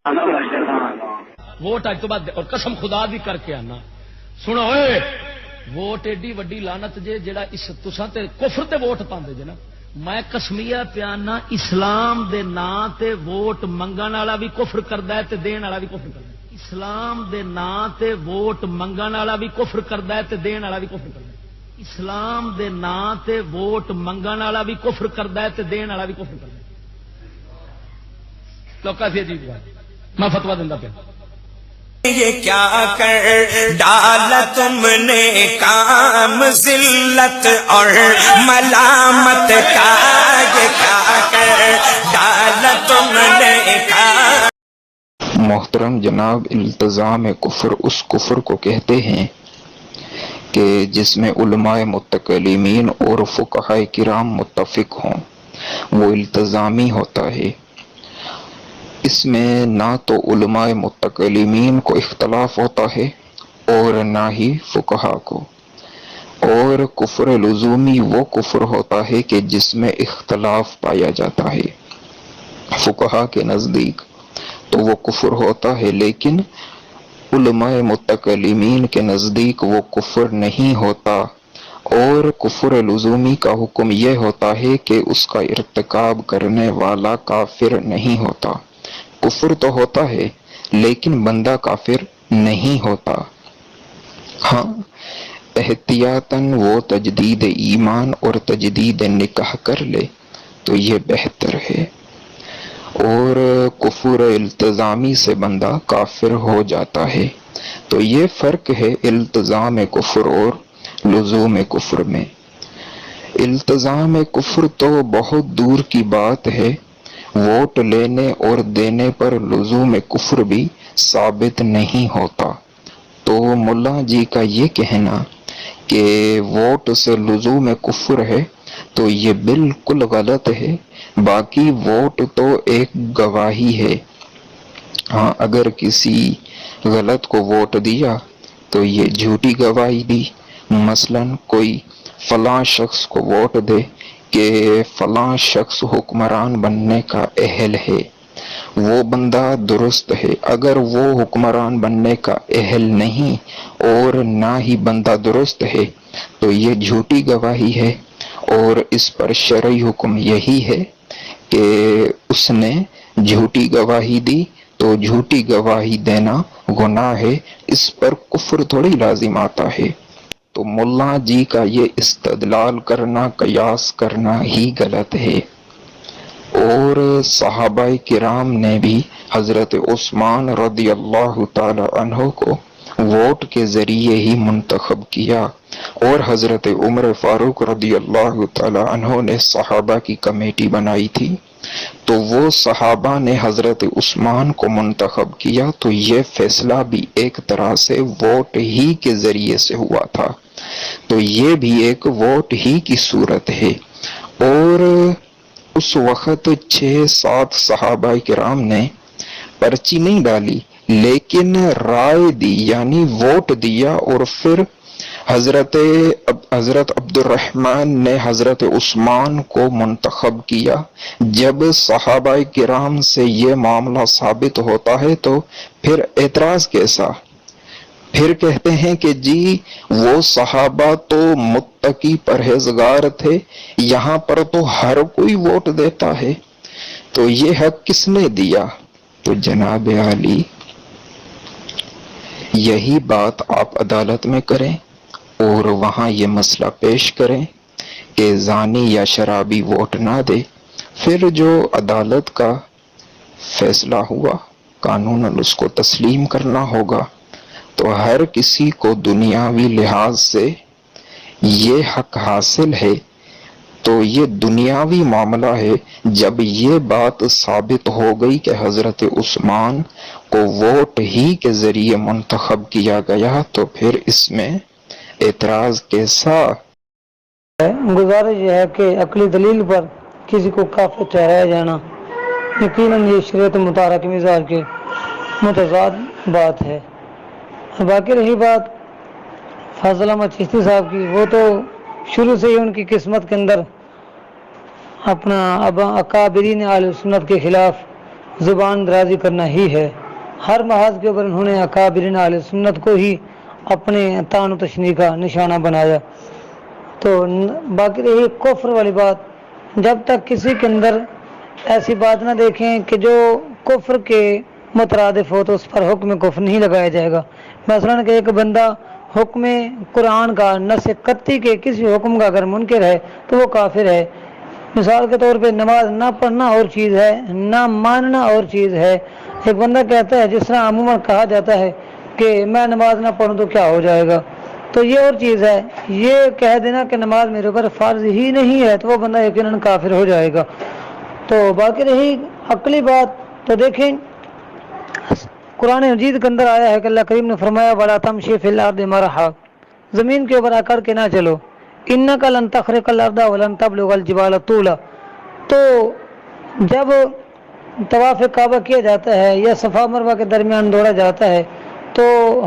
Vote اج تو بعد اور قسم خدا دی کر کے آنا سنو اے ووٹ ایڈی وڈی لعنت جے جڑا اس تساں تے کفر تے ووٹ پاندے جے نا میں قسمیہ پیانا اسلام دے نام تے ووٹ منگن والا بھی کفر کردا ہے تے دین والا بھی کفر کردا ہے اسلام دے نام تے ووٹ منگن والا بھی کفر کردا ہے تے دین والا بھی کفر کردا ہے اسلام دے نام تے ووٹ منگن والا بھی کفر کردا ہے تے دین والا بھی کفر کردا ہے لوکاں سی عجیب بات میں فتوی دیندا پیا یہ کیا کر ڈالا تم نے کام ذلت اور ملامت کا یہ کیا کر ڈالا تم نے کام. محترم جناب، التزام کفر اس کفر کو کہتے ہیں کہ جس میں علماء متکلمین اور فقہاء کرام متفق ہوں، وہ التزامی ہوتا ہے۔ اس میں نہ تو علماء متکلمین کو اختلاف ہوتا ہے اور نہ ہی فقہا کو، اور کفر لزومی وہ کفر ہوتا ہے کہ جس میں اختلاف پایا جاتا ہے۔ فقہا کے نزدیک تو وہ کفر ہوتا ہے، لیکن علماء متکلمین کے نزدیک وہ کفر نہیں ہوتا، اور کفر لزومی کا حکم یہ ہوتا ہے کہ اس کا ارتکاب کرنے والا کافر نہیں ہوتا۔ کفر تو ہوتا ہے لیکن بندہ کافر نہیں ہوتا۔ ہاں، احتیاطاً وہ تجدید ایمان اور تجدید نکاح کر لے تو یہ بہتر ہے، اور کفر التزامی سے بندہ کافر ہو جاتا ہے۔ تو یہ فرق ہے التزام کفر اور لزوم کفر میں۔ التزام کفر تو بہت دور کی بات ہے، ووٹ لینے اور دینے پر لزوم کفر بھی ثابت نہیں ہوتا۔ تو ملا جی کا یہ کہنا کہ ووٹ سے لزوم کفر ہے تو یہ بالکل غلط ہے۔ باقی ووٹ تو ایک گواہی ہے۔ ہاں، اگر کسی غلط کو ووٹ دیا تو یہ جھوٹی گواہی دی۔ مثلا کوئی فلاں شخص کو ووٹ دے کہ فلاں شخص حکمران بننے کا اہل ہے، وہ بندہ درست ہے۔ اگر وہ حکمران بننے کا اہل نہیں اور نہ ہی بندہ درست ہے تو یہ جھوٹی گواہی ہے، اور اس پر شرعی حکم یہی ہے کہ اس نے جھوٹی گواہی دی تو جھوٹی گواہی دینا گناہ ہے، اس پر کفر تھوڑی لازم آتا ہے۔ تو ملا جی کا یہ استدلال کرنا، قیاس کرنا ہی غلط ہے۔ اور صحابہ کرام نے بھی حضرت عثمان رضی اللہ تعالی عنہ کو ووٹ کے ذریعے ہی منتخب کیا، اور حضرت عمر فاروق رضی اللہ تعالی عنہ نے صحابہ کی کمیٹی بنائی تھی، تو وہ صحابہ نے حضرت عثمان کو منتخب کیا، تو یہ فیصلہ بھی ایک طرح سے ووٹ ہی کے ذریعے سے ہوا تھا۔ تو یہ بھی ایک ووٹ ہی کی صورت ہے۔ اور اس وقت 6-7 صحابہ کرام نے پرچی نہیں ڈالی لیکن رائے دی، یعنی ووٹ دیا، اور پھر حضرت عبد الرحمن نے حضرت عثمان کو منتخب کیا۔ جب صحابہ کرام سے یہ معاملہ ثابت ہوتا ہے تو پھر اعتراض کیسا؟ پھر کہتے ہیں کہ جی وہ صحابہ تو متقی پرہیزگار تھے، یہاں پر تو ہر کوئی ووٹ دیتا ہے، تو یہ حق کس نے دیا؟ تو جناب عالی، یہی بات آپ عدالت میں کریں اور وہاں یہ مسئلہ پیش کریں کہ زانی یا شرابی ووٹ نہ دے، پھر جو عدالت کا فیصلہ ہوا قانوناً اس کو تسلیم کرنا ہوگا۔ تو ہر کسی کو دنیاوی لحاظ سے یہ حق حاصل ہے، تو یہ دنیاوی معاملہ ہے۔ جب یہ بات ثابت ہو گئی کہ حضرت عثمان کو ووٹ ہی کے ذریعے منتخب کیا گیا تو پھر اس میں اعتراض کیسا؟ گزارش یہ ہے کہ عقلی دلیل پر کسی کو کافر ٹھہرایا جانا یقیناً یہ شریعت مطالعہ کے مزاج کے متضاد بات ہے۔ باقی رہی بات فضل احمد چشتی صاحب کی، وہ تو شروع سے ہی ان کی قسمت کے اندر اپنا اکابرین اہل سنت کے خلاف زبان درازی کرنا ہی ہے۔ ہر محاذ کے اوپر انہوں نے اکابرین اہل سنت کو ہی اپنے طعن و تشنیع کا نشانہ بنایا۔ تو باقی رہی کفر والی بات، جب تک کسی کے اندر ایسی بات نہ دیکھیں کہ جو کفر کے مترادف ہو تو اس پر حکم کفر نہیں لگایا جائے گا۔ مثلاً کہ ایک بندہ حکم قرآن کا نص قطعی کے کسی حکم کا اگر منکر ہے تو وہ کافر ہے۔ مثال کے طور پہ نماز نہ پڑھنا اور چیز ہے، نہ ماننا اور چیز ہے۔ ایک بندہ کہتا ہے، جس طرح عموماً کہا جاتا ہے کہ میں نماز نہ پڑھوں تو کیا ہو جائے گا، تو یہ اور چیز ہے۔ یہ کہہ دینا کہ نماز میرے اوپر فرض ہی نہیں ہے تو وہ بندہ یقیناً کافر ہو جائے گا۔ تو باقی رہی عقلی بات، تو دیکھیں قرآن مجید کے اندر آیا ہے کہ اللہ کریم نے فرمایا وَلَا تَمْشِي فِي الْأَرْضِ مَرَحًا، زمین کے اوپر اکڑ کے نہ چلو، إِنَّكَ لَن تَخْرِقَ الْأَرْضَ وَلَن تَبْلُغَ الْجِبَالَ طُولًا۔ تو جب طواف کعبہ کیا جاتا ہے یا صفا مروہ کے درمیان دوڑا جاتا ہے تو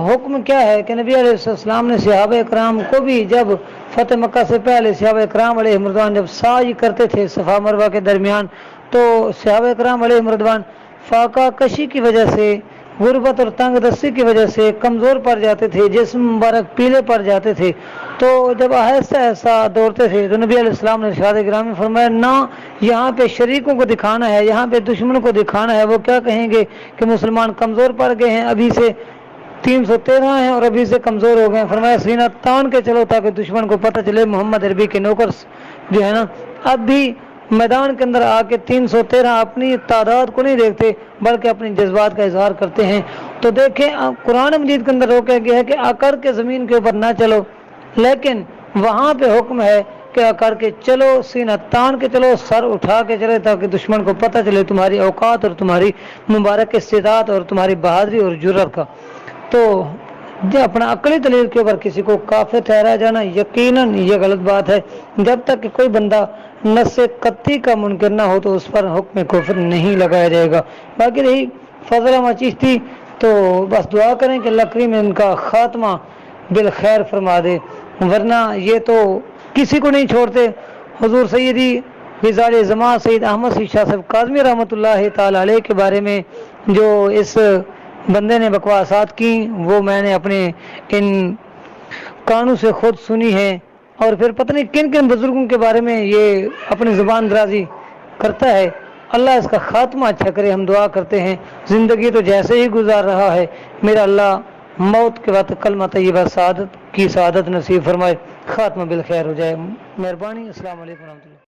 حکم کیا ہے کہ نبی علیہ السلام نے صحابہ کرام کو بھی جب فتح مکہ سے پہلے صحابہ کرام علیہ رضوان جب سعی کرتے تھے صفا مروہ کے درمیان تو صحابہ کرام علیہ رضوان فاقہ کشی کی وجہ سے، غربت اور تنگ دستی کی وجہ سے کمزور پڑ جاتے تھے، جسم مبارک پیلے پڑ جاتے تھے۔ تو جب آہستہ آہستہ دوڑتے تھے تو نبی علیہ السلام نے ارشاد گرامی میں فرمایا نہ یہاں پہ شریکوں کو دکھانا ہے، یہاں پہ دشمنوں کو دکھانا ہے، وہ کیا کہیں گے کہ مسلمان کمزور پڑ گئے ہیں، ابھی سے 313 ہیں اور ابھی سے کمزور ہو گئے ہیں۔ فرمایا سینہ تان کے چلو تاکہ دشمن کو پتہ چلے محمد عربی کے نوکر جو ہے نا اب بھی میدان کے اندر آ کے 313 اپنی تعداد کو نہیں دیکھتے بلکہ اپنی جذبات کا اظہار کرتے ہیں۔ تو دیکھیں قرآن مجید کے اندر روکا گیا ہے کہ اکڑ کے زمین کے اوپر نہ چلو، لیکن وہاں پہ حکم ہے کہ اکڑ کے چلو، سینہ تان کے چلو، سر اٹھا کے چلے تاکہ دشمن کو پتہ چلے تمہاری اوقات اور تمہاری مبارک استطاعت اور تمہاری بہادری اور جرأت کا۔ تو اپنا عقلی دلیل کے اوپر کسی کو کافر ٹھہرایا جانا یقیناً یہ غلط بات ہے۔ جب تک کہ کوئی بندہ نص قطعی کا منکر نہ ہو تو اس پر حکم کفر نہیں لگایا جائے گا۔ باقی رہی فضل احمد چشتی، تو بس دعا کریں کہ اللہ کریم ان کا خاتمہ بالخیر فرما دے، ورنہ یہ تو کسی کو نہیں چھوڑتے۔ حضور سیدی وزار زمان سید احمد سی شاہ صاحب کاظمی رحمۃ اللہ تعالی علیہ کے بارے میں جو اس بندے نے بکواسات کی وہ میں نے اپنے ان کانوں سے خود سنی ہے، اور پھر پتہ نہیں کن کن بزرگوں کے بارے میں یہ اپنی زبان درازی کرتا ہے۔ اللہ اس کا خاتمہ اچھا کرے، ہم دعا کرتے ہیں۔ زندگی تو جیسے ہی گزار رہا ہے، میرا اللہ موت کے وقت کلمہ طیبہ سعادت کی سعادت نصیب فرمائے، خاتمہ بالخیر ہو جائے۔ مہربانی، السلام علیکم ورحمۃ اللہ۔